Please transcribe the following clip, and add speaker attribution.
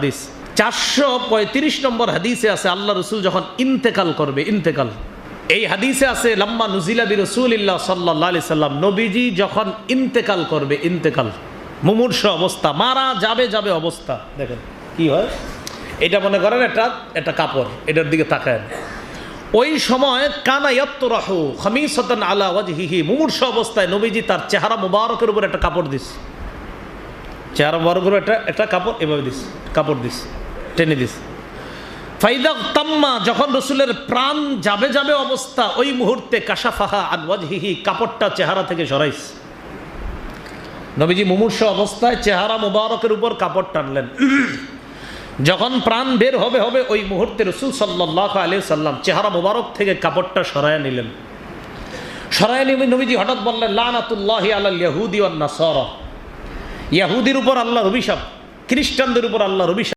Speaker 1: হাদিস 435 নম্বর হাদিসে আছে আল্লাহ রসুল যখন ইন্তেকাল করবে, ইন্তেকাল, এই হাদিসে আছে লাম্মা নুজিলা বি রাসূলিল্লাহ সাল্লাল্লাহু আলাইহি সাল্লাম, নবীজি যখন ইন্তেকাল করবে, ইন্তেকাল মুমূর্ষ অবস্থা, মারা যাবে যাবে অবস্থা, দেখেন কি হয়। এটা মনে করেন একটা কাপড়, এটার দিকে তাকায়, ওই সময় কানা ইয়াতরাহু খামিসাতান আলা ওয়াজহিহি, মুমূর্ষ অবস্থায় নবীজি তার চেহারা মুবারকের উপর একটা কাপড় দিস, চেহারা মুবারকের একটা কাপড় এভাবে দিস, কাপড় দিস, টেনে দিস। ফাইদা তাম্মা, যখন রসুলের প্রাণ যাবে যাবে অবস্থা, ওই মুহূর্তে কাশাফাহা আন ওয়াজহিহি, কাপড়টা চেহারা থেকে সরাইস। নবীজি মুমূর্ষ অবস্থায় চেহারা মুবারকের উপর কাপড় টানলেন। যখন প্রাণ বের হবে হবে ওই মুহূর্তে রসুল সাল্লাল্লাহু আলাইহি সাল্লাম চেহারা মুবারক থেকে কাপড়টা সরায় নিলেন। সরায় নিয়ে নবীজি হঠাৎ বললেন লানাতুল্লাহি আলাল ইয়াহুদি ওয়ান নাসারা, ইয়াহুদির উপর আল্লাহর অভিশাপ, খ্রিস্টানদের উপর আল্লাহর অভিশাপ।